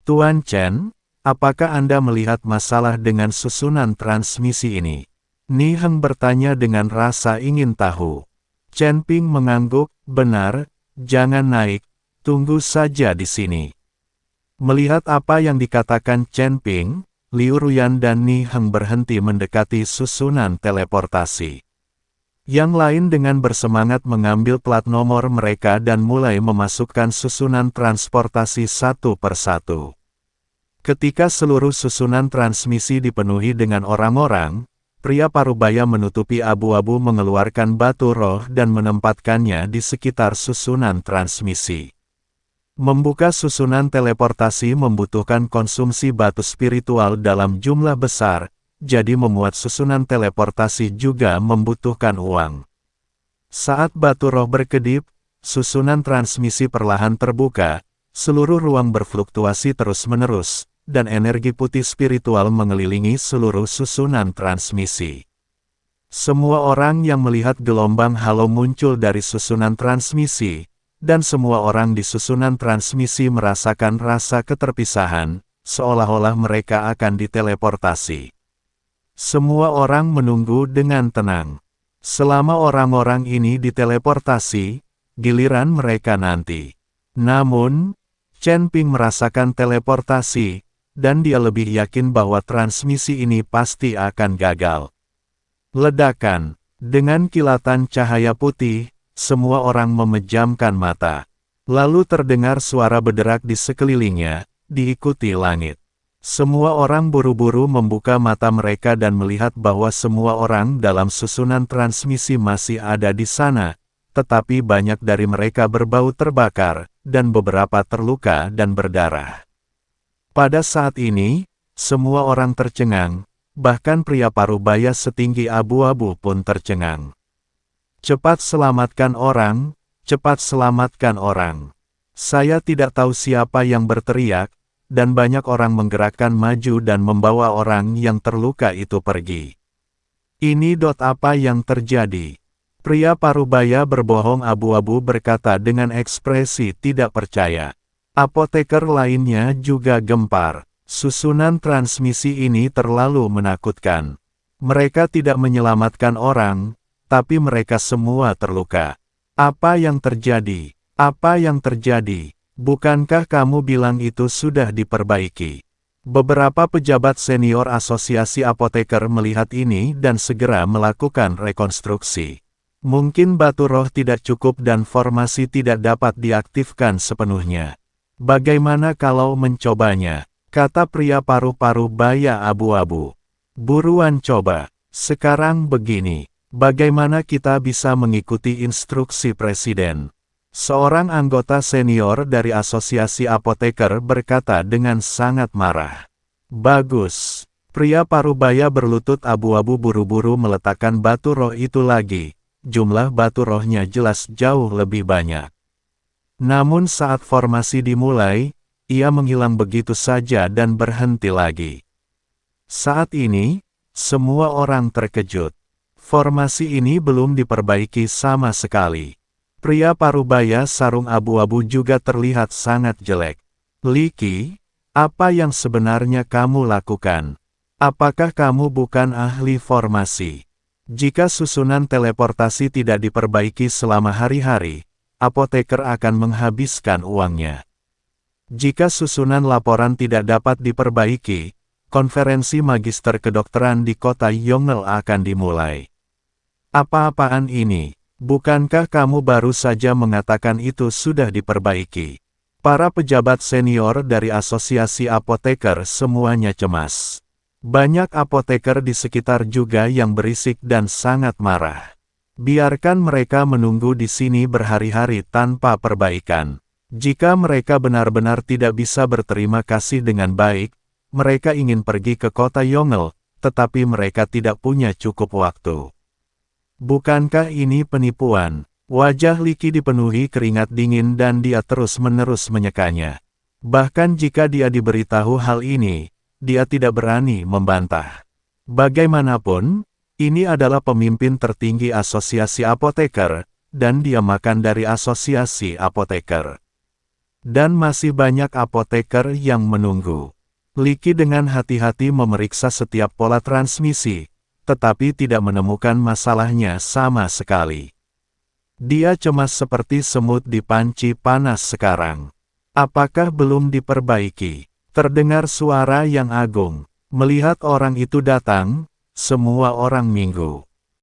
Tuan Chen, apakah Anda melihat masalah dengan susunan transmisi ini? Ni Heng bertanya dengan rasa ingin tahu. Chen Ping mengangguk, benar, jangan naik, tunggu saja di sini. Melihat apa yang dikatakan Chen Ping, Liu Ruyan dan Ni Heng berhenti mendekati susunan teleportasi. Yang lain dengan bersemangat mengambil plat nomor mereka dan mulai memasukkan susunan transportasi satu persatu. Ketika seluruh susunan transmisi dipenuhi dengan orang-orang, pria parubaya menutupi abu-abu mengeluarkan batu roh dan menempatkannya di sekitar susunan transmisi. Membuka susunan teleportasi membutuhkan konsumsi batu spiritual dalam jumlah besar, jadi memuat susunan teleportasi juga membutuhkan uang. Saat batu roh berkedip, susunan transmisi perlahan terbuka, seluruh ruang berfluktuasi terus-menerus, dan energi putih spiritual mengelilingi seluruh susunan transmisi. Semua orang yang melihat gelombang halo muncul dari susunan transmisi, dan semua orang di susunan transmisi merasakan rasa keterpisahan, seolah-olah mereka akan diteleportasi. Semua orang menunggu dengan tenang. Selama orang-orang ini diteleportasi, giliran mereka nanti. Namun, Chen Ping merasakan teleportasi, dan dia lebih yakin bahwa transmisi ini pasti akan gagal. Ledakan, dengan kilatan cahaya putih, semua orang memejamkan mata. Lalu terdengar suara berderak di sekelilingnya, diikuti langit. Semua orang buru-buru membuka mata mereka dan melihat bahwa semua orang dalam susunan transmisi masih ada di sana, tetapi banyak dari mereka berbau terbakar, dan beberapa terluka dan berdarah. Pada saat ini, semua orang tercengang, bahkan pria parubaya setinggi abu-abu pun tercengang. Cepat selamatkan orang, cepat selamatkan orang. Saya tidak tahu siapa yang berteriak, dan banyak orang menggerakkan maju dan membawa orang yang terluka itu pergi. Ini apa yang terjadi? Pria parubaya berbohong abu-abu berkata dengan ekspresi tidak percaya. Apoteker lainnya juga gempar. Susunan transmisi ini terlalu menakutkan. Mereka tidak menyelamatkan orang, tapi mereka semua terluka. Apa yang terjadi? Apa yang terjadi? Bukankah kamu bilang itu sudah diperbaiki? Beberapa pejabat senior asosiasi apoteker melihat ini dan segera melakukan rekonstruksi. Mungkin batu roh tidak cukup dan formasi tidak dapat diaktifkan sepenuhnya. Bagaimana kalau mencobanya? Kata pria paru-paru baya abu-abu. Buruan coba. Sekarang begini. Bagaimana kita bisa mengikuti instruksi presiden? Seorang anggota senior dari asosiasi apoteker berkata dengan sangat marah. Bagus. Pria parubaya berlutut abu-abu buru-buru meletakkan batu roh itu lagi. Jumlah batu rohnya jelas jauh lebih banyak. Namun saat formasi dimulai, ia menghilang begitu saja dan berhenti lagi. Saat ini, semua orang terkejut. Formasi ini belum diperbaiki sama sekali. Pria parubaya sarung abu-abu juga terlihat sangat jelek. Li Qi, apa yang sebenarnya kamu lakukan? Apakah kamu bukan ahli formasi? Jika susunan teleportasi tidak diperbaiki selama hari-hari, apoteker akan menghabiskan uangnya. Jika susunan laporan tidak dapat diperbaiki, konferensi magister kedokteran di kota Yongle akan dimulai. Apa-apaan ini? Bukankah kamu baru saja mengatakan itu sudah diperbaiki? Para pejabat senior dari asosiasi apoteker semuanya cemas. Banyak apoteker di sekitar juga yang berisik dan sangat marah. Biarkan mereka menunggu di sini berhari-hari tanpa perbaikan. Jika mereka benar-benar tidak bisa berterima kasih dengan baik, mereka ingin pergi ke kota Yongle, tetapi mereka tidak punya cukup waktu. Bukankah ini penipuan? Wajah Li Qi dipenuhi keringat dingin dan dia terus-menerus menyekanya. Bahkan jika dia diberitahu hal ini, dia tidak berani membantah. Bagaimanapun, ini adalah pemimpin tertinggi asosiasi apoteker, dan dia makan dari asosiasi apoteker. Dan masih banyak apoteker yang menunggu. Li Qi dengan hati-hati memeriksa setiap pola transmisi, tetapi tidak menemukan masalahnya sama sekali. Dia cemas seperti semut di panci panas sekarang. Apakah belum diperbaiki? Terdengar suara yang agung. Melihat orang itu datang, semua orang minggu.